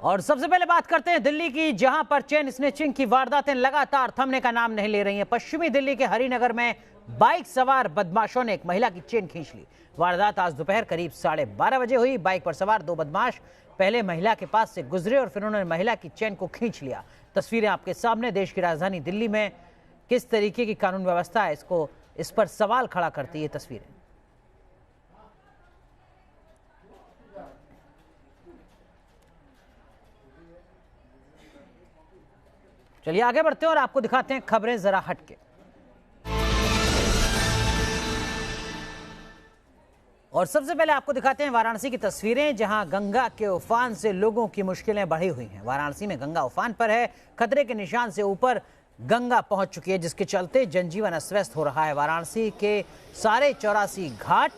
और सबसे पहले बात करते हैं दिल्ली की, जहां पर चेन स्नेचिंग की वारदातें लगातार थमने का नाम नहीं ले रही हैं। पश्चिमी दिल्ली के हरिनगर में बाइक सवार बदमाशों ने एक महिला की चेन खींच ली। वारदात आज दोपहर करीब 12:30 बजे हुई। बाइक पर सवार दो बदमाश पहले महिला के पास से गुजरे और फिर उन्होंने महिला की चेन को खींच लिया। तस्वीरें आपके सामने। देश की राजधानी दिल्ली में किस तरीके की कानून व्यवस्था है, इस पर सवाल खड़ा करती है तस्वीरें। चलिए आगे बढ़ते हैं और आपको दिखाते हैं खबरें जरा हटके। और सबसे पहले आपको दिखाते हैं वाराणसी की तस्वीरें, जहां गंगा के उफान से लोगों की मुश्किलें बढ़ी हुई हैं। वाराणसी में गंगा उफान पर है, खतरे के निशान से ऊपर गंगा पहुंच चुकी है, जिसके चलते जनजीवन अस्त-व्यस्त हो रहा है। वाराणसी के सारे 84 घाट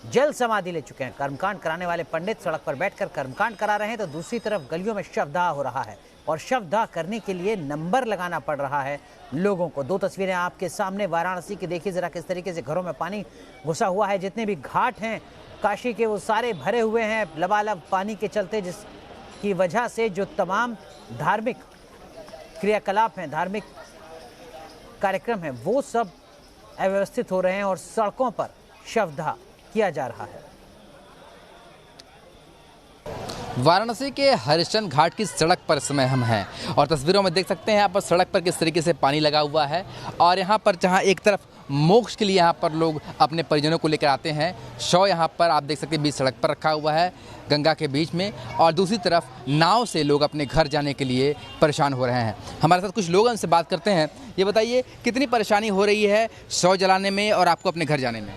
जल समाधि ले चुके हैं। कर्मकांड कराने वाले पंडित सड़क पर बैठकर कर्मकांड करा रहे हैं, तो दूसरी तरफ गलियों में शवदाह हो रहा है और शवदाह करने के लिए नंबर लगाना पड़ रहा है लोगों को। दो तस्वीरें आपके सामने वाराणसी की, देखिए जरा किस तरीके से घरों में पानी घुसा हुआ है। जितने भी घाट हैं काशी के, वो सारे भरे हुए हैं लबालब पानी के चलते, जिसकी वजह से जो तमाम धार्मिक क्रियाकलाप हैं, धार्मिक कार्यक्रम हैं, वो सब अव्यवस्थित हो रहे हैं और सड़कों पर शवदाह किया जा रहा है। वाराणसी के हरिश्चंद्र घाट की सड़क पर इस समय हम हैं और तस्वीरों में देख सकते हैं यहाँ पर सड़क पर किस तरीके से पानी लगा हुआ है। और यहाँ पर जहाँ एक तरफ मोक्ष के लिए यहाँ पर लोग अपने परिजनों को लेकर आते हैं, शव यहाँ पर आप देख सकते हैं बीच सड़क पर रखा हुआ है गंगा के बीच में, और दूसरी तरफ नाव से लोग अपने घर जाने के लिए परेशान हो रहे हैं। हमारे साथ कुछ लोग उनसे बात करते हैं। ये बताइए कितनी परेशानी हो रही है शव जलाने में और आपको अपने घर जाने में?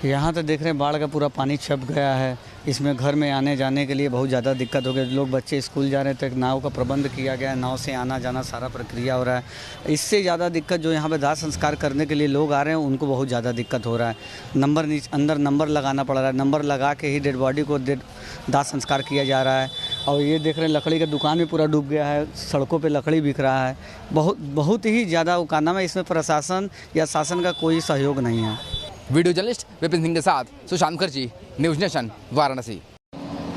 यहाँ तो देख रहे हैं बाढ़ का पूरा पानी छप गया है, इसमें घर में आने जाने के लिए बहुत ज़्यादा दिक्कत हो गई। लोग बच्चे स्कूल जा रहे थे, नाव का प्रबंध किया गया है, नाव से आना जाना सारा प्रक्रिया हो रहा है। इससे ज़्यादा दिक्कत जो यहाँ पे दाह संस्कार करने के लिए लोग आ रहे हैं उनको बहुत ज़्यादा दिक्कत हो रहा है। अंदर नंबर लगाना पड़ रहा है, नंबर लगा के ही डेड बॉडी को दाह संस्कार किया जा रहा है। और ये देख रहे हैं लकड़ी का दुकान भी पूरा डूब गया है, सड़कों पर लकड़ी बिक रहा है। बहुत ही ज़्यादा वो कहना है, इसमें प्रशासन या शासन का कोई सहयोग नहीं है। वीडियो जर्नलिस्ट विपिन सिंह के साथ सुशांत मुखर्जी, न्यूज़ नेशन, वाराणसी।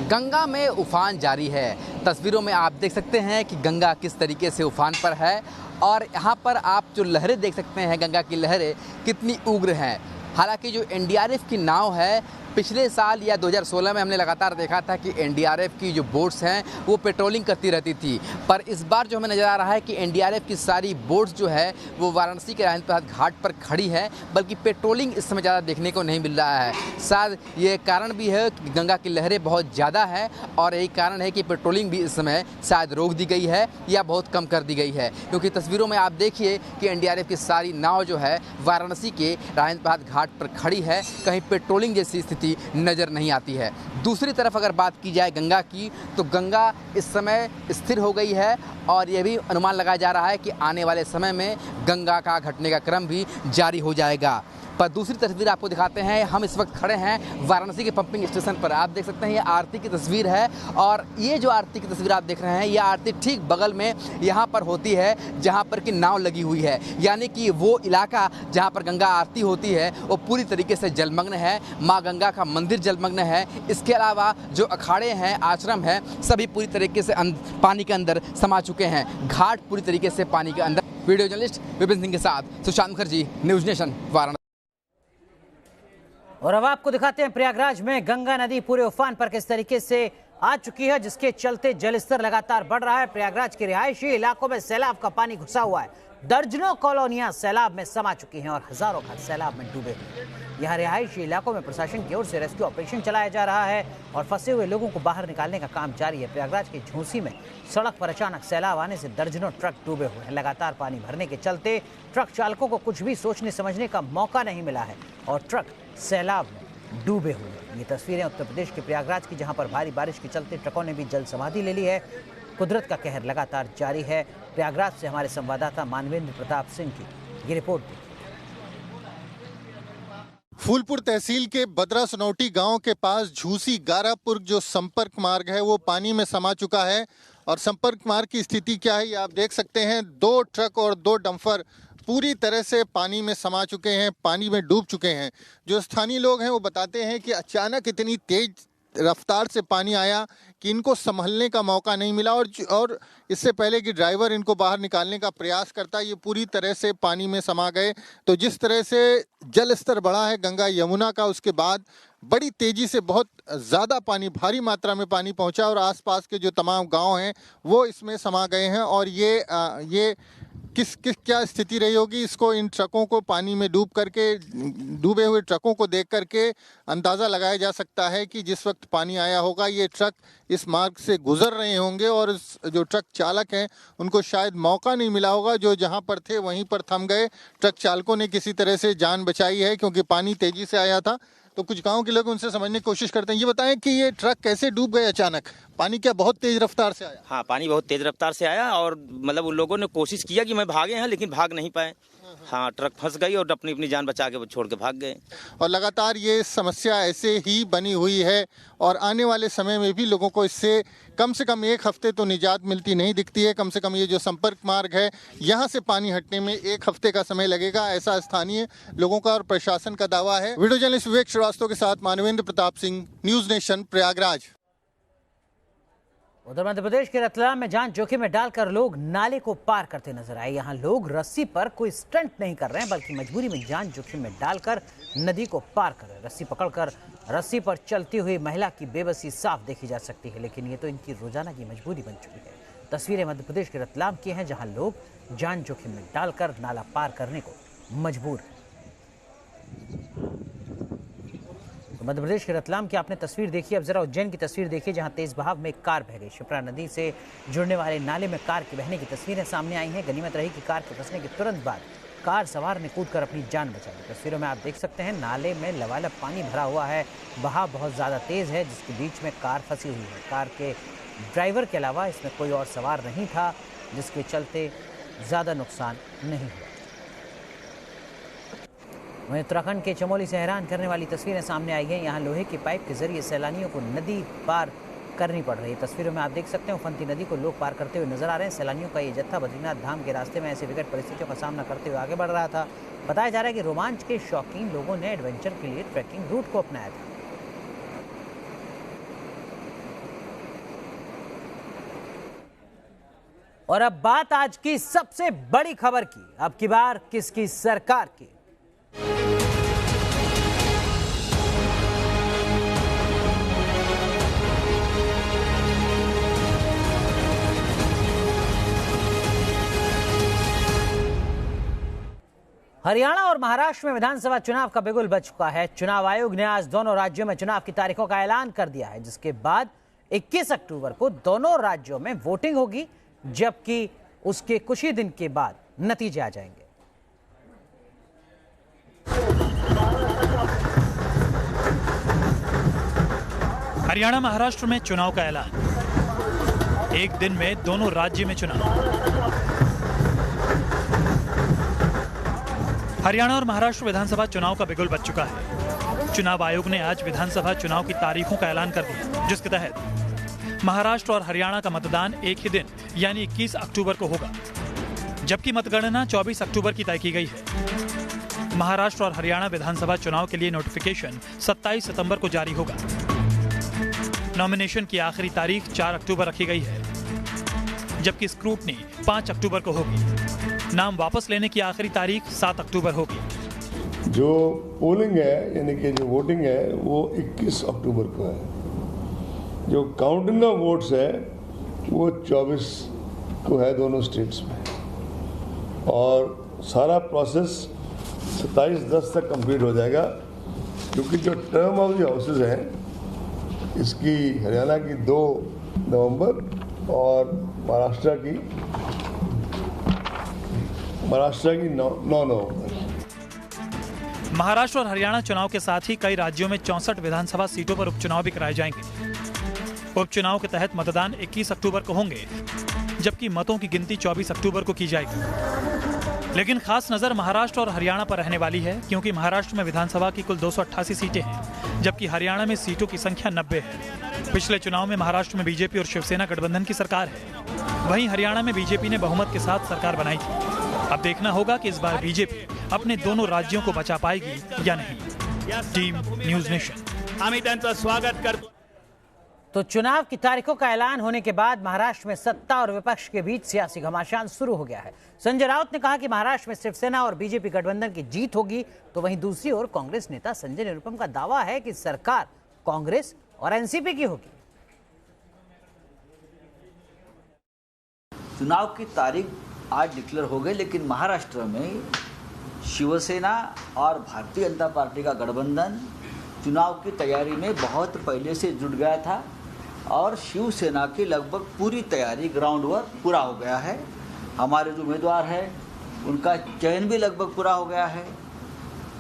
गंगा में उफान जारी है। तस्वीरों में आप देख सकते हैं कि गंगा किस तरीके से उफान पर है और यहाँ पर आप जो लहरें देख सकते हैं, गंगा की लहरें कितनी उग्र हैं। हालांकि जो एनडीआरएफ की नाव है, पिछले साल या 2016 में हमने लगातार देखा था कि एनडीआरएफ की जो बोट्स हैं वो पेट्रोलिंग करती रहती थी, पर इस बार जो हमें नज़र आ रहा है कि एनडीआरएफ की सारी बोट्स जो है वो वाराणसी के राजेंद्र प्रसाद घाट पर खड़ी है, बल्कि पेट्रोलिंग इस समय ज़्यादा देखने को नहीं मिल रहा है। शायद ये कारण भी है कि गंगा की लहरें बहुत ज़्यादा हैं और यही कारण है कि पेट्रोलिंग भी इस समय शायद रोक दी गई है या बहुत कम कर दी गई है, क्योंकि तस्वीरों में आप देखिए कि एनडीआरएफ की सारी नाव जो है वाराणसी के राजेंद्र प्रसाद घाट पर खड़ी है, कहीं पेट्रोलिंग जैसी स्थिति नज़र नहीं आती है। दूसरी तरफ अगर बात की जाए गंगा की, तो गंगा इस समय स्थिर हो गई है और यह भी अनुमान लगाया जा रहा है कि आने वाले समय में गंगा का घटने का क्रम भी जारी हो जाएगा। पर दूसरी तस्वीर आपको दिखाते हैं। हम इस वक्त खड़े हैं वाराणसी के पंपिंग स्टेशन पर। आप देख सकते हैं ये आरती की तस्वीर है और ये जो आरती की तस्वीर आप देख रहे हैं, ये आरती ठीक बगल में यहाँ पर होती है जहाँ पर कि नाव लगी हुई है, यानी कि वो इलाका जहाँ पर गंगा आरती होती है वो पूरी तरीके से जलमग्न है। माँ गंगा का मंदिर जलमग्न है। इसके अलावा जो अखाड़े हैं, आश्रम हैं, सभी पूरी तरीके से पानी के अंदर समा चुके हैं। घाट पूरी तरीके से पानी के अंदर। वीडियो जर्नलिस्ट विपिन सिंह के साथ सुशांत मुखर्जी, न्यूज़ नेशन, वाराणसी। और अब आपको दिखाते हैं प्रयागराज में गंगा नदी पूरे उफान पर किस तरीके से आ चुकी है, जिसके चलते जलस्तर लगातार बढ़ रहा है। प्रयागराज के रिहायशी इलाकों में सैलाब का पानी घुसा हुआ है। दर्जनों कॉलोनियां सैलाब में समा चुकी हैं और हजारों घर सैलाब में डूबे हुए हैं। यहाँ रिहायशी इलाकों में प्रशासन की ओर से रेस्क्यू ऑपरेशन चलाया जा रहा है और फंसे हुए लोगों को बाहर निकालने का काम जारी है। प्रयागराज के झूसी में सड़क पर अचानक सैलाब आने से दर्जनों ट्रक डूबे हुए हैं। लगातार पानी भरने के चलते ट्रक चालकों को कुछ भी सोचने समझने का मौका नहीं मिला है और ट्रक सैलाब में डूबे हुए हैं। ये तस्वीरें उत्तर प्रदेश के प्रयागराज की, जहां पर भारी बारिश के चलते ट्रकों ने भी जल समाधि ले ली है। कुदरत का कहर लगातार जारी है। प्रयागराज से हमारे संवाददाता मानवेंद्र प्रताप सिंह की ये रिपोर्ट। फूलपुर तहसील के बदरा सनौटी गांव के पास झूसी गारापुर जो संपर्क मार्ग है वो पानी में समा चुका है और संपर्क मार्ग की स्थिति क्या है ये आप देख सकते हैं। 2 ट्रक और 2 डंपर पूरी तरह से पानी में समा चुके हैं, पानी में डूब चुके हैं। जो स्थानीय लोग हैं वो बताते हैं कि अचानक इतनी तेज रफ्तार से पानी आया कि इनको संभलने का मौका नहीं मिला और इससे पहले कि ड्राइवर इनको बाहर निकालने का प्रयास करता, ये पूरी तरह से पानी में समा गए। तो जिस तरह से जल स्तर बढ़ा है गंगा यमुना का, उसके बाद बड़ी तेजी से बहुत ज़्यादा पानी, भारी मात्रा में पानी पहुंचा और आसपास के जो तमाम गांव हैं वो इसमें समा गए हैं। और ये क्या स्थिति रही होगी, इसको इन ट्रकों को पानी में डूबे हुए ट्रकों को देख करके अंदाज़ा लगाया जा सकता है कि जिस वक्त पानी आया होगा ये ट्रक इस मार्ग से गुजर रहे होंगे और जो ट्रक चालक हैं उनको शायद मौका नहीं मिला होगा, जो जहां पर थे वहीं पर थम गए। ट्रक चालकों ने किसी तरह से जान बचाई है क्योंकि पानी तेजी से आया था। तो कुछ गांव के लोग उनसे समझने की कोशिश करते हैं। ये बताएं कि ये ट्रक कैसे डूब गए अचानक? पानी क्या बहुत तेज रफ्तार से आया? हाँ, पानी बहुत तेज रफ्तार से आया और मतलब उन लोगों ने कोशिश किया कि मैं भागे हैं लेकिन भाग नहीं पाए। हाँ, ट्रक फंस गई और अपनी अपनी जान बचा के छोड़ के भाग गए। और लगातार ये समस्या ऐसे ही बनी हुई है और आने वाले समय में भी लोगों को इससे कम से कम एक हफ्ते तो निजात मिलती नहीं दिखती है। कम से कम ये जो संपर्क मार्ग है यहाँ से पानी हटने में एक हफ्ते का समय लगेगा, ऐसा स्थानीय लोगों का और प्रशासन का दावा है। वीडियो जर्नलिस्ट विवेक श्रीवास्तव के साथ मानवेंद्र प्रताप सिंह, न्यूज नेशन, प्रयागराज। उधर मध्य प्रदेश के रतलाम में जान जोखिम में डालकर लोग नाले को पार करते नजर आए। यहाँ लोग रस्सी पर कोई स्टंट नहीं कर रहे हैं बल्कि मजबूरी में जान जोखिम में डालकर नदी को पार कर रहे हैं। रस्सी पकड़कर रस्सी पर चलती हुई महिला की बेबसी साफ देखी जा सकती है, लेकिन ये तो इनकी रोजाना की मजबूरी बन चुकी है। तस्वीरें मध्य प्रदेश के रतलाम की हैं जहाँ लोग जान जोखिम में डालकर नाला पार करने को मजबूर हैं। तो मध्य प्रदेश के रतलाम की आपने तस्वीर देखी, अब जरा उज्जैन की तस्वीर देखिए जहां तेज बहाव में एक कार बह गई। शिप्रा नदी से जुड़ने वाले नाले में कार के बहने की तस्वीरें सामने आई हैं। गनीमत रही कि कार के फंसने के तुरंत बाद कार सवार ने कूदकर अपनी जान बचाई। तस्वीरों में आप देख सकते हैं नाले में लबालब पानी भरा हुआ है, बहाव बहुत ज़्यादा तेज़ है जिसके बीच में कार फंसी हुई है। कार के ड्राइवर के अलावा इसमें कोई और सवार नहीं था, जिसके चलते ज़्यादा नुकसान नहीं हुआ। वहीं उत्तराखंड के चमोली से हैरान करने वाली तस्वीरें सामने आई हैं। यहाँ लोहे के पाइप के जरिए सैलानियों को नदी पार करनी पड़ रही है। तस्वीरों में आप देख सकते हैं उफनती नदी को लोग पार करते हुए नजर आ रहे हैं। सैलानियों का ये जत्था बद्रीनाथ धाम के रास्ते में ऐसे विकट परिस्थितियों का सामना करते हुए आगे बढ़ रहा था। बताया जा रहा है कि रोमांच के शौकीन लोगों ने एडवेंचर के लिए ट्रैकिंग रूट को अपनाया था। और अब बात आज की सबसे बड़ी खबर की, अब की बार किसकी सरकार की। हरियाणा और महाराष्ट्र में विधानसभा चुनाव का बिगुल बज चुका है। चुनाव आयोग ने आज दोनों राज्यों में चुनाव की तारीखों का ऐलान कर दिया है, जिसके बाद 21 अक्टूबर को दोनों राज्यों में वोटिंग होगी, जबकि उसके कुछ ही दिन के बाद नतीजे आ जाएंगे। हरियाणा महाराष्ट्र में चुनाव का ऐलान, एक दिन में दोनों राज्य में चुनाव। हरियाणा और महाराष्ट्र विधानसभा चुनाव का बिगुल बज चुका है। चुनाव आयोग ने आज विधानसभा चुनाव की तारीखों का ऐलान कर दिया, जिसके तहत महाराष्ट्र और हरियाणा का मतदान एक ही दिन यानी 21 अक्टूबर को होगा, जबकि मतगणना 24 अक्टूबर की तय की गई है। महाराष्ट्र और हरियाणा विधानसभा चुनाव के लिए नोटिफिकेशन 27 सितंबर को जारी होगा। नॉमिनेशन की आखिरी तारीख 4 अक्टूबर रखी गई है, जबकि स्क्रूटनी 5 अक्टूबर को होगी। नाम वापस लेने की आखिरी तारीख 7 अक्टूबर होगी। जो पोलिंग है यानी कि जो वोटिंग है वो 21 अक्टूबर को है। जो काउंटिंग ऑफ वोट्स है वो 24 को है दोनों स्टेट्स में, और सारा प्रोसेस 27/10 तक कंप्लीट हो जाएगा, क्योंकि जो टर्म ऑफ द हाउसेज हैं इसकी हरियाणा की 2 नवंबर और महाराष्ट्र की 9 नवंबर। महाराष्ट्र और हरियाणा चुनाव के साथ ही कई राज्यों में 64 विधानसभा सीटों पर उपचुनाव भी कराए जाएंगे। उपचुनाव के तहत मतदान 21 अक्टूबर को होंगे, जबकि मतों की गिनती 24 अक्टूबर को की जाएगी। लेकिन खास नजर महाराष्ट्र और हरियाणा पर रहने वाली है, क्योंकि महाराष्ट्र में विधानसभा की कुल 288 सीटें हैं, जबकि हरियाणा में सीटों की संख्या 90 है। पिछले चुनाव में महाराष्ट्र में बीजेपी और शिवसेना गठबंधन की सरकार है, वहीं हरियाणा में बीजेपी ने बहुमत के साथ सरकार बनाई थी। अब देखना होगा कि इस बार बीजेपी अपने दोनों राज्यों को बचा पाएगी या नहीं। Team news nation. आम्ही त्यांचं स्वागत करतो। तो चुनाव की तारीखों का ऐलान होने के बाद महाराष्ट्र में सत्ता और विपक्ष के बीच सियासी घमासान शुरू हो गया है। संजय राउत ने कहा कि महाराष्ट्र में शिवसेना और बीजेपी गठबंधन की जीत होगी, तो वहीं दूसरी ओर कांग्रेस नेता संजय निरुपम का दावा है कि सरकार कांग्रेस और एनसीपी की होगी। चुनाव की तारीख आज डिक्लेयर हो गई, लेकिन महाराष्ट्र में शिवसेना और भारतीय जनता पार्टी का गठबंधन चुनाव की तैयारी में बहुत पहले से जुट गया था और शिवसेना की लगभग पूरी तैयारी ग्राउंड वर्क पूरा हो गया है। हमारे जो उम्मीदवार हैं उनका चयन भी लगभग पूरा हो गया है।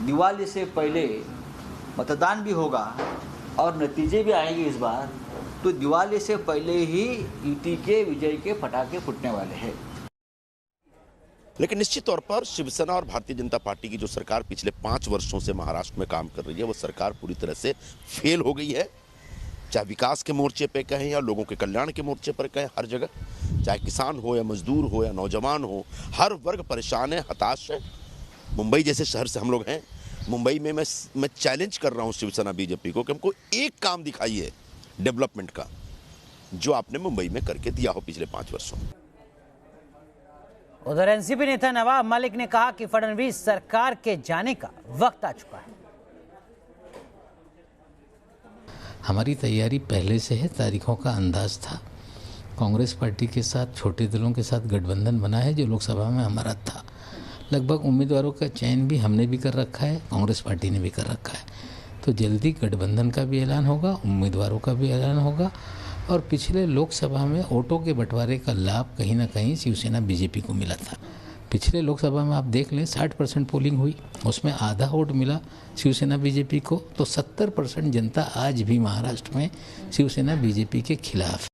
दिवाली से पहले मतदान भी होगा और नतीजे भी आएंगे इस बार, तो दिवाली से पहले ही युति के विजय के पटाखे फूटने वाले हैं। लेकिन निश्चित तौर पर शिवसेना और भारतीय जनता पार्टी की जो सरकार पिछले 5 वर्षों से महाराष्ट्र में काम कर रही है, वो सरकार पूरी तरह से फेल हो गई है। चाहे विकास के मोर्चे पे कहें या लोगों के कल्याण के मोर्चे पर कहें, हर जगह, चाहे किसान हो या मजदूर हो या नौजवान हो, हर वर्ग परेशान है, हताश है। मुंबई जैसे शहर से हम लोग हैं, मुंबई में मैं चैलेंज कर रहा हूँ शिवसेना बीजेपी को कि हमको एक काम दिखाइए डेवलपमेंट का जो आपने मुंबई में करके दिया हो पिछले 5 वर्षों में। उधर एनसीपी नेता नवाब मलिक ने कहा कि फडणवीस सरकार के जाने का वक्त आ चुका है। हमारी तैयारी पहले से है, तारीखों का अंदाज था। कांग्रेस पार्टी के साथ छोटे दलों के साथ गठबंधन बना है जो लोकसभा में हमारा था। लगभग उम्मीदवारों का चयन भी हमने भी कर रखा है, कांग्रेस पार्टी ने भी कर रखा है। तो जल्दी गठबंधन का भी ऐलान होगा, उम्मीदवारों का भी ऐलान होगा। और पिछले लोकसभा में वोटों के बंटवारे का लाभ कहीं ना कहीं शिवसेना बीजेपी को मिला था। पिछले लोकसभा में आप देख लें 60% पोलिंग हुई, उसमें आधा वोट मिला शिवसेना बीजेपी को। तो 70% जनता आज भी महाराष्ट्र में शिवसेना बीजेपी के खिलाफ।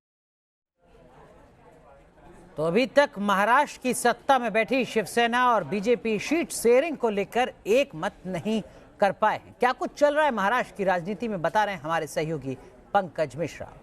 तो अभी तक महाराष्ट्र की सत्ता में बैठी शिवसेना और बीजेपी सीट शेयरिंग को लेकर एक मत नहीं कर पाए हैं। क्या कुछ चल रहा है महाराष्ट्र की राजनीति में, बता रहे हैं हमारे सहयोगी पंकज मिश्रा।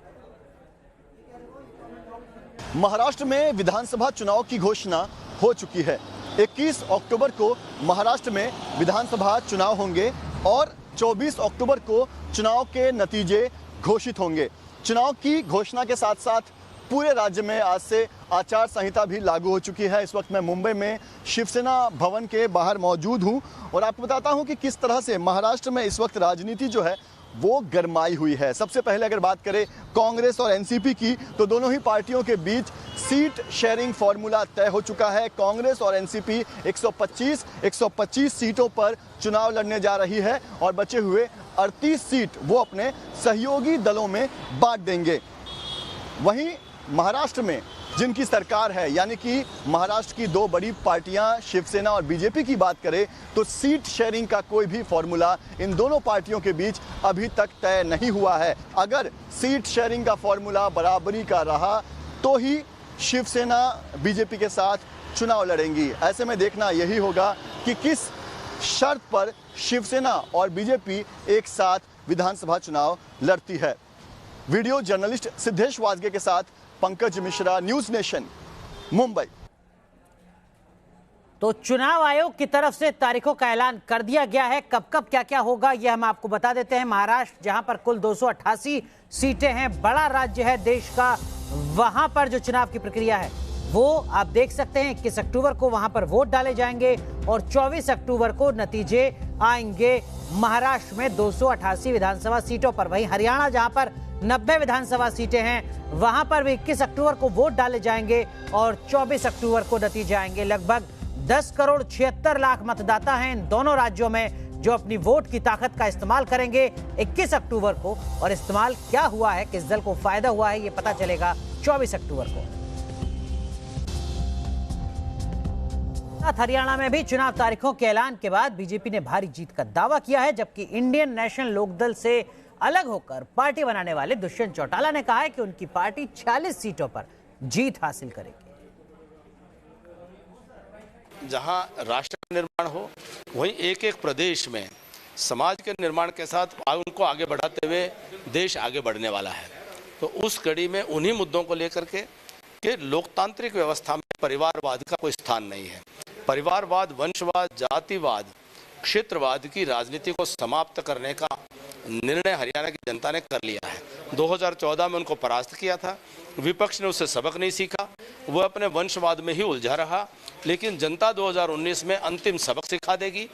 महाराष्ट्र में विधानसभा चुनाव की घोषणा हो चुकी है। 21 अक्टूबर को महाराष्ट्र में विधानसभा चुनाव होंगे और 24 अक्टूबर को चुनाव के नतीजे घोषित होंगे। चुनाव की घोषणा के साथ साथ पूरे राज्य में आज से आचार संहिता भी लागू हो चुकी है। इस वक्त मैं मुंबई में शिवसेना भवन के बाहर मौजूद हूं और आपको बताता हूं कि किस तरह से महाराष्ट्र में इस वक्त राजनीति जो है वो गरमाई हुई है। सबसे पहले अगर बात करें कांग्रेस और एनसीपी की, तो दोनों ही पार्टियों के बीच सीट शेयरिंग फॉर्मूला तय हो चुका है। कांग्रेस और एनसीपी 125 सीटों पर चुनाव लड़ने जा रही है और बचे हुए 38 सीट वो अपने सहयोगी दलों में बांट देंगे। वहीं महाराष्ट्र में जिनकी सरकार है, यानी कि महाराष्ट्र की 2 बड़ी पार्टियां शिवसेना और बीजेपी की बात करें, तो सीट शेयरिंग का कोई भी फॉर्मूला इन दोनों पार्टियों के बीच अभी तक तय नहीं हुआ है। अगर सीट शेयरिंग का फॉर्मूला बराबरी का रहा तो ही शिवसेना बीजेपी के साथ चुनाव लड़ेंगी। ऐसे में देखना यही होगा कि किस शर्त पर शिवसेना और बीजेपी एक साथ विधानसभा चुनाव लड़ती है। वीडियो जर्नलिस्ट सिद्धेश वाजगे के साथ पंकज मिश्रा, न्यूज नेशन, मुंबई। तो चुनाव आयोग की तरफ से तारीखों का ऐलान कर दिया गया है। कब कब क्या क्या होगा ये हम आपको बता देते हैं। महाराष्ट्र जहां पर कुल 288 सीटें हैं, बड़ा राज्य है देश का, वहां पर जो चुनाव की प्रक्रिया है वो आप देख सकते हैं। 21 अक्टूबर को वहां पर वोट डाले जाएंगे और 24 अक्टूबर को नतीजे आएंगे महाराष्ट्र में 288 विधानसभा सीटों पर। वहीं हरियाणा जहां पर 90 विधानसभा सीटें हैं, वहां पर भी 21 अक्टूबर को वोट डाले जाएंगे और 24 अक्टूबर को नतीजे आएंगे। लगभग 10 करोड़ 76 लाख मतदाता हैं इन दोनों राज्यों में जो अपनी वोट की ताकत का इस्तेमाल करेंगे 21 अक्टूबर को। और इस्तेमाल क्या हुआ है, किस दल को फायदा हुआ है, ये पता चलेगा 24 अक्टूबर को। हरियाणा में भी चुनाव तारीखों के ऐलान के बाद बीजेपी ने भारी जीत का दावा किया है, जबकि इंडियन नेशनल लोकदल से अलग होकर पार्टी बनाने वाले दुष्यंत चौटाला ने कहा है कि उनकी पार्टी 46 सीटों पर जीत हासिल करेगी। जहां राष्ट्र का निर्माण हो, वहीं एक एक प्रदेश में समाज के निर्माण के साथ उनको आगे बढ़ाते हुए देश आगे बढ़ने वाला है। तो उस कड़ी में उन्हीं मुद्दों को लेकर के कि लोकतांत्रिक व्यवस्था में परिवारवाद का कोई स्थान नहीं है। परिवारवाद, वंशवाद, जातिवाद, क्षेत्रवाद की राजनीति को समाप्त करने का निर्णय हरियाणा की जनता ने कर लिया है 2014 में उनको परास्त किया था। विपक्ष ने उससे सबक नहीं सीखा, वो अपने वंशवाद में ही उलझा रहा। लेकिन जनता 2019 में अंतिम सबक सिखा देगी।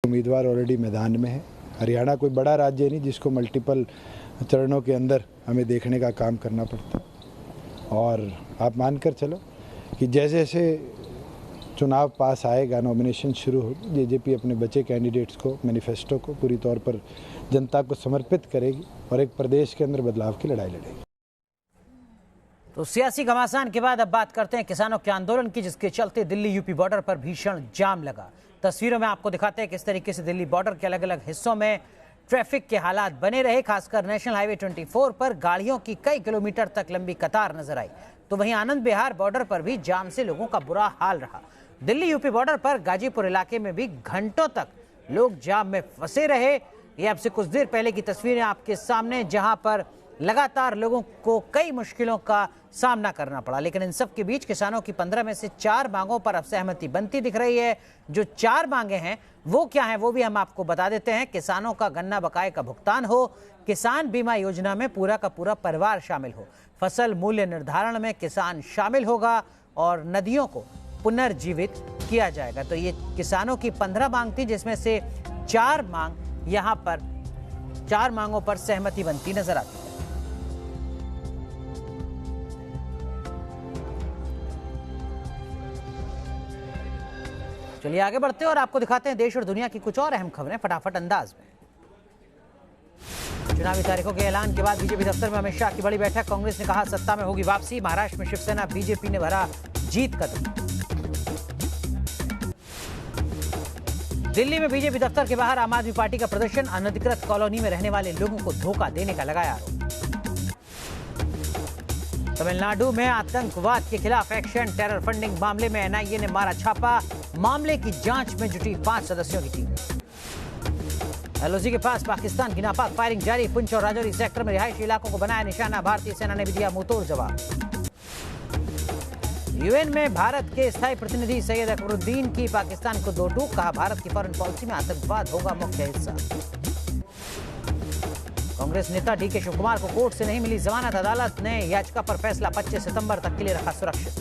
उम्मीदवार ऑलरेडी मैदान में है। हरियाणा कोई बड़ा राज्य नहीं जिसको मल्टीपल चरणों के अंदर हमें देखने का काम करना पड़ता, और आप मानकर चलो कि जैसे जैसे चुनाव पास आएगा, नॉमिनेशन शुरू होगी, जेजेपी अपने बचे कैंडिडेट्स को, मैनिफेस्टो को पूरी तौर पर जनता को समर्पित करेगी और एक प्रदेश के अंदर बदलाव की लड़ाई लड़ेगी। तो सियासी घमासान के बाद अब बात करते हैं किसानों के आंदोलन की, जिसके चलते दिल्ली यूपी बॉर्डर पर भीषण जाम लगा। तस्वीरों में आपको दिखाते हैं किस तरीके से दिल्ली बॉर्डर के अलग अलग हिस्सों में ट्रैफिक के हालात बने रहे। खासकर नेशनल हाईवे 24 पर गाड़ियों की कई किलोमीटर तक लंबी कतार नजर आई। तो वहीं आनंद विहार बॉर्डर पर भी जाम से लोगों का बुरा हाल रहा। दिल्ली यूपी बॉर्डर पर गाजीपुर इलाके में भी घंटों तक लोग जाम में फंसे रहे। ये अब से कुछ देर पहले की तस्वीरें आपके सामने, जहां पर लगातार लोगों को कई मुश्किलों का सामना करना पड़ा। लेकिन इन सब के बीच किसानों की 15 में से 4 मांगों पर अब सहमति बनती दिख रही है। जो 4 मांगे हैं वो क्या है, वो भी हम आपको बता देते हैं। किसानों का गन्ना बकाये का भुगतान हो, किसान बीमा योजना में पूरा का पूरा परिवार शामिल हो, फसल मूल्य निर्धारण में किसान शामिल होगा और नदियों को पुनर्जीवित किया जाएगा। तो ये किसानों की 15 मांग थी, जिसमें से 4 मांग यहाँ पर 4 मांगों पर सहमति बनती नजर आती है। चलिए आगे बढ़ते हैं और आपको दिखाते हैं देश और दुनिया की कुछ और अहम खबरें फटाफट अंदाज में। चुनावी तारीखों के ऐलान के बाद बीजेपी दफ्तर में अमित शाह की बड़ी बैठक। कांग्रेस ने कहा सत्ता में होगी वापसी। महाराष्ट्र में शिवसेना बीजेपी ने भरा जीत का दम। दिल्ली में बीजेपी दफ्तर के बाहर आम आदमी पार्टी का प्रदर्शन। अनधिकृत कॉलोनी में रहने वाले लोगों को धोखा देने का लगाया आरोप। तमिलनाडु में आतंकवाद के खिलाफ एक्शन। टेरर फंडिंग मामले में एनआईए ने मारा छापा। मामले की जांच में जुटी 5 सदस्यों की टीम। एलओसी के पास पाकिस्तान की नापाक फायरिंग जारी। पुंछ और राजौरी सेक्टर में रिहायशी इलाकों को बनाया निशाना। भारतीय सेना ने भी दिया मुंहतोड़ जवाब। यूएन में भारत के स्थायी प्रतिनिधि सैयद अकबरुद्दीन की पाकिस्तान को 2 टूक। कहा भारत की फॉरेन पॉलिसी में आतंकवाद होगा मुख्य हिस्सा। कांग्रेस नेता डीके शिव कुमार को कोर्ट से नहीं मिली जमानत। अदालत ने याचिका पर फैसला 25 सितंबर तक के लिए रखा सुरक्षित।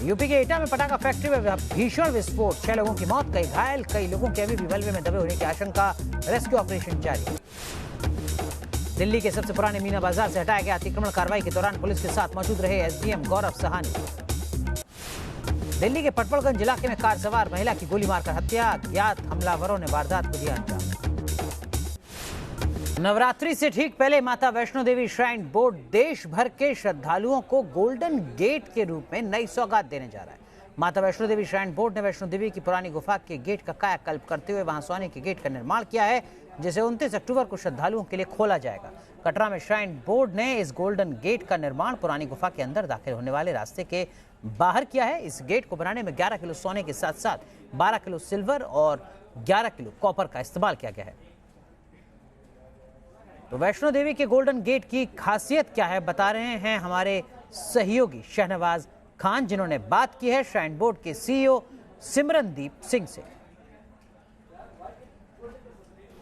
यूपी के एटा में पटाखा फैक्ट्री में भीषण विस्फोट। 6 लोगों की मौत, कई घायल। कई लोगों के अभी भी मलबे में दबे होने की आशंका। रेस्क्यू ऑपरेशन जारी। दिल्ली के सबसे पुराने मीना बाजार से हटाया गया अतिक्रमण। कार्रवाई के दौरान पुलिस के साथ मौजूद रहे एसडीएम गौरव सहानी। दिल्ली के पटपड़गंज इलाके में कार सवार महिला की गोली मारकर हत्या। अज्ञात हमलावरों ने वारदात को दिया अंजाम। नवरात्रि से ठीक पहले माता वैष्णो देवी श्राइन बोर्ड देश भर के श्रद्धालुओं को गोल्डन गेट के रूप में नई सौगात देने जा रहा है। माता वैष्णो देवी श्राइन बोर्ड ने वैष्णो देवी की पुरानी गुफा के गेट का कायाकल्प करते हुए वहां सोने के गेट का निर्माण किया है, जिसे 29 अक्टूबर को श्रद्धालुओं के लिए खोला जाएगा। कटरा में श्राइन बोर्ड ने इस गोल्डन गेट का निर्माण पुरानी गुफा के अंदर दाखिल होने वाले रास्ते के बाहर किया है। इस गेट को बनाने में 11 किलो सोने के साथ साथ 12 किलो सिल्वर और 11 किलो कॉपर का इस्तेमाल किया गया है। तो वैष्णो देवी के गोल्डन गेट की खासियत क्या है, बता रहे हैं हमारे सहयोगी शहनवाज खान, जिन्होंने बात की है श्राइन बोर्ड के सीईओ सिमरनदीप सिंह से।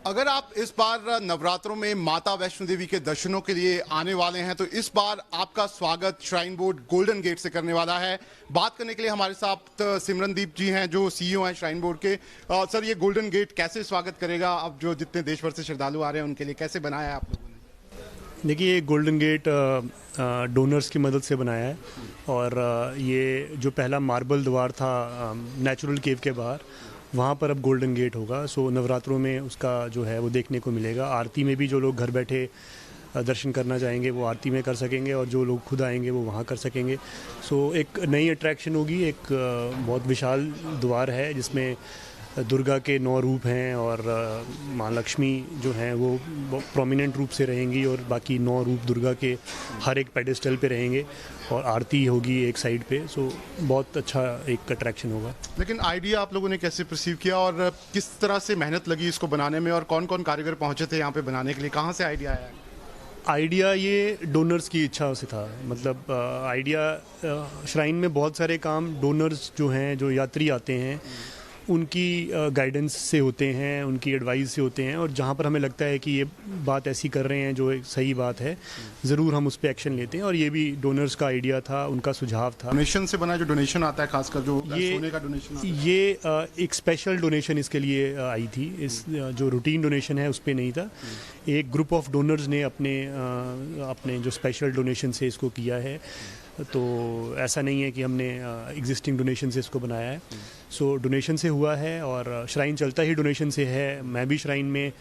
अगर आप इस बार नवरात्रों में माता वैष्णो देवी के दर्शनों के लिए आने वाले हैं तो इस बार आपका स्वागत श्राइन बोर्ड गोल्डन गेट से करने वाला है। बात करने के लिए हमारे साथ सिमरनदीप जी हैं जो सीईओ हैं श्राइन बोर्ड के। सर, ये गोल्डन गेट कैसे स्वागत करेगा? अब जो जितने देश भर से श्रद्धालु आ रहे हैं उनके लिए कैसे बनाया है आप लोगों ने? देखिए, ये गोल्डन गेट डोनर्स की मदद से बनाया है और ये जो पहला मार्बल द्वार था नेचुरल केव के बाहर, वहाँ पर अब गोल्डन गेट होगा। सो नवरात्रों में उसका जो है वो देखने को मिलेगा। आरती में भी जो लोग घर बैठे दर्शन करना चाहेंगे वो आरती में कर सकेंगे और जो लोग खुद आएंगे वो वहाँ कर सकेंगे। सो एक नई अट्रैक्शन होगी। एक बहुत विशाल द्वार है जिसमें दुर्गा के 9 रूप हैं और माँ लक्ष्मी जो हैं वो प्रोमिनेंट रूप से रहेंगी और बाकी 9 रूप दुर्गा के हर एक पेडेस्टल पे रहेंगे और आरती होगी एक साइड पे। सो बहुत अच्छा एक अट्रैक्शन होगा। लेकिन आइडिया आप लोगों ने कैसे परसीव किया और किस तरह से मेहनत लगी इसको बनाने में और कौन कौन कारीगर पहुंचे थे यहाँ पे बनाने के लिए? कहाँ से आइडिया आया? आइडिया ये डोनर्स की इच्छा से था। मतलब आइडिया श्राइन में बहुत सारे काम डोनर्स जो हैं, जो यात्री आते हैं, उनकी गाइडेंस से होते हैं, उनकी एडवाइस से होते हैं, और जहाँ पर हमें लगता है कि ये बात ऐसी कर रहे हैं जो एक सही बात है, ज़रूर हम उस पर एक्शन लेते हैं। और ये भी डोनर्स का आइडिया था, उनका सुझाव था। डोनेशन से बना जो डोनेशन आता है, खासकर जो सोने का डोनेशन आता है, ये एक स्पेशल डोनेशन इसके लिए आई थी। इस जो रूटीन डोनेशन है उस पर नहीं था। एक ग्रुप ऑफ डोनर्स ने अपने जो स्पेशल डोनेशन से इसको किया है। तो ऐसा नहीं है कि हमने एग्जिस्टिंग डोनेशन से इसको बनाया है। सो डोनेशन से हुआ है, और श्राइन चलता ही डोनेशन से है। मैं भी श्राइन में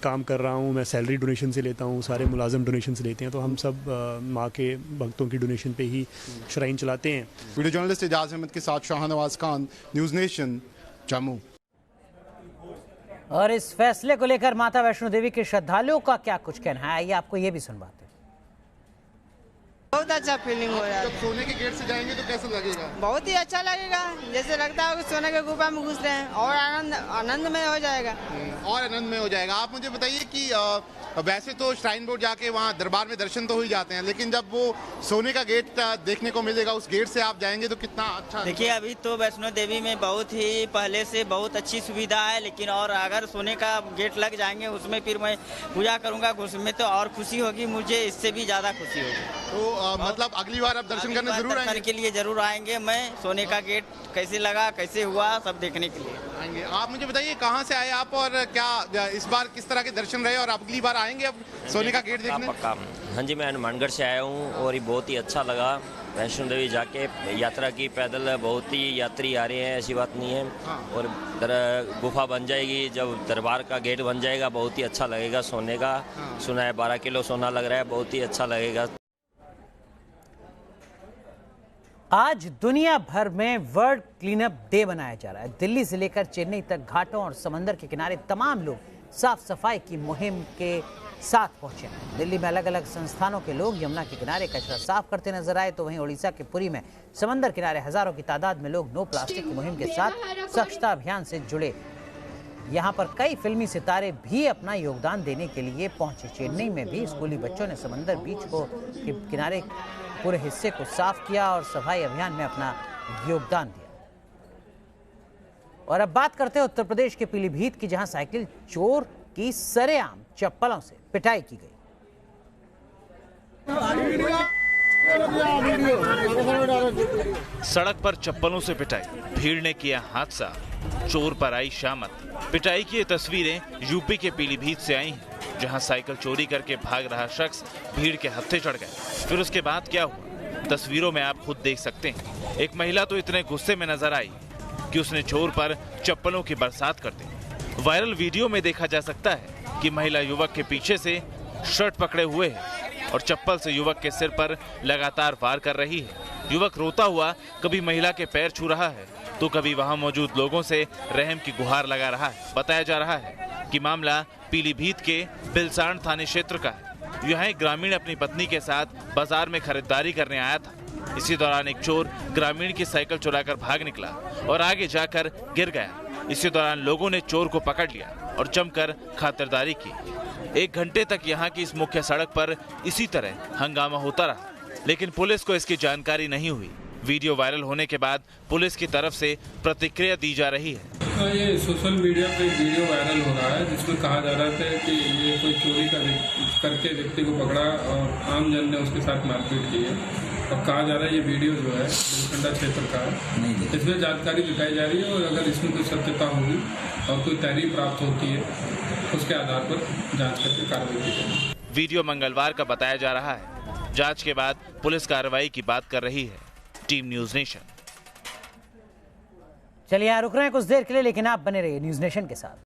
काम कर रहा हूँ, मैं सैलरी डोनेशन से लेता हूँ, सारे मुलाजिम डोनेशन से लेते हैं। तो हम सब माँ के भक्तों की डोनेशन पे ही श्राइन चलाते हैं। वीडियो जर्नलिस्ट एजाज अहमद के साथ शाहनवाज खान, न्यूज़ नेशन, जम्मू। और इस फैसले को लेकर माता वैष्णो देवी के श्रद्धालुओं का क्या कुछ कहना है, आइए आपको ये भी सुनवाते हैं। बहुत अच्छा फीलिंग हो रहा है। जब सोने के गेट से जाएंगे तो कैसा लगेगा? बहुत ही अच्छा लगेगा, जैसे लगता है कि सोने के गुफा में घुस रहे हैं, और आनंद में हो जाएगा। और आनंद में हो जाएगा। आप मुझे बताइए कि वैसे तो श्राइन बोर्ड जाके वहाँ दरबार में दर्शन तो हो ही जाते हैं, लेकिन जब वो सोने का गेट देखने को मिलेगा, उस गेट से आप जाएंगे तो कितना अच्छा। देखिए, अभी तो वैष्णो देवी में बहुत ही पहले से बहुत अच्छी सुविधा है, लेकिन और अगर सोने का गेट लग जाएंगे उसमें फिर मैं पूजा करूंगा, उसमें तो और खुशी होगी, मुझे इससे भी ज्यादा खुशी होगी। तो मतलब अगली बार आप दर्शन करने जरूर आएंगे? के लिए जरूर आएंगे। मैं सोने का गेट कैसे लगा, कैसे हुआ, सब देखने के लिए आएंगे। आप मुझे बताइए कहाँ से आए आप, और क्या इस बार किस तरह के दर्शन रहे, और अगली बार आएंगे अब सोने का गेट देखने? पक्का। हाँ जी, मैं हनुमानगढ़ से आया हूँ और ये बहुत ही अच्छा लगा वैष्णो देवी जाके। यात्रा की पैदल बहुत ही यात्री आ रहे हैं, ऐसी बात नहीं है। और गुफा बन जाएगी, जब दरबार का गेट बन जाएगा बहुत ही अच्छा लगेगा सोने का। सुना है 12 किलो सोना लग रहा है, बहुत ही अच्छा लगेगा। आज दुनिया भर में वर्ल्ड क्लीनअप डे मनाया जा रहा है। दिल्ली से लेकर चेन्नई तक घाटों और समंदर के किनारे तमाम लोग साफ सफाई की मुहिम के साथ पहुंचे हैं। दिल्ली में अलग अलग संस्थानों के लोग यमुना के किनारे कचरा साफ करते नजर आए, तो वहीं ओडिशा के पुरी में समंदर किनारे हजारों की तादाद में लोग नो प्लास्टिक की मुहिम के साथ स्वच्छता अभियान से जुड़े। यहाँ पर कई फिल्मी सितारे भी अपना योगदान देने के लिए पहुंचे। चेन्नई में भी स्कूली बच्चों ने समंदर बीच को किनारे पूरे हिस्से को साफ किया और सफाई अभियान में अपना योगदान दिया। और अब बात करते हैं उत्तर प्रदेश के पीलीभीत की, जहां साइकिल चोर की सरेआम चप्पलों से पिटाई की गई। सड़क पर चप्पलों से पिटाई, भीड़ ने किया हादसा, चोर पर आई शामत। पिटाई की ये तस्वीरें यूपी के पीलीभीत से आई हैं, जहां साइकिल चोरी करके भाग रहा शख्स भीड़ के हत्थे चढ़ गया। फिर उसके बाद क्या हुआ, तस्वीरों में आप खुद देख सकते हैं। एक महिला तो इतने गुस्से में नजर आई कि उसने चोर पर चप्पलों की बरसात कर दी। वायरल वीडियो में देखा जा सकता है कि महिला युवक के पीछे से शर्ट पकड़े हुए है और चप्पल से युवक के सिर पर लगातार वार कर रही है। युवक रोता हुआ कभी महिला के पैर छू रहा है तो कभी वहां मौजूद लोगों से रहम की गुहार लगा रहा है। बताया जा रहा है कि मामला पीलीभीत के बिलसांड थाने क्षेत्र का है। यहाँ एक ग्रामीण अपनी पत्नी के साथ बाजार में खरीदारी करने आया था। इसी दौरान एक चोर ग्रामीण की साइकिल चुराकर भाग निकला और आगे जाकर गिर गया। इसी दौरान लोगों ने चोर को पकड़ लिया और जमकर खातिरदारी की। 1 घंटे तक यहाँ की इस मुख्य सड़क पर इसी तरह हंगामा होता रहा, लेकिन पुलिस को इसकी जानकारी नहीं हुई। वीडियो वायरल होने के बाद पुलिस की तरफ से प्रतिक्रिया दी जा रही है। ये सोशल मीडिया पे वीडियो वायरल हो रहा है जिसमें कहा जा रहा था कि ये कोई चोरी करके व्यक्ति को पकड़ा और आम जन ने उसके साथ मारपीट की है। और कहा जा रहा है ये वीडियो जो है बिलखंडा क्षेत्र का है। इसमें जानकारी जुटाई जा रही है और अगर इसमें कोई सत्यता होगी और कोई तहरीर प्राप्त होती है उसके आधार पर जांच करके कार्रवाई की जाएगी। वीडियो मंगलवार का बताया जा रहा है। जांच के बाद पुलिस कार्रवाई की बात कर रही है। Team news nation. चलिए यहाँ रुक रहे हैं कुछ देर के लिए, लेकिन आप बने रहिए न्यूज़ नेशन के साथ।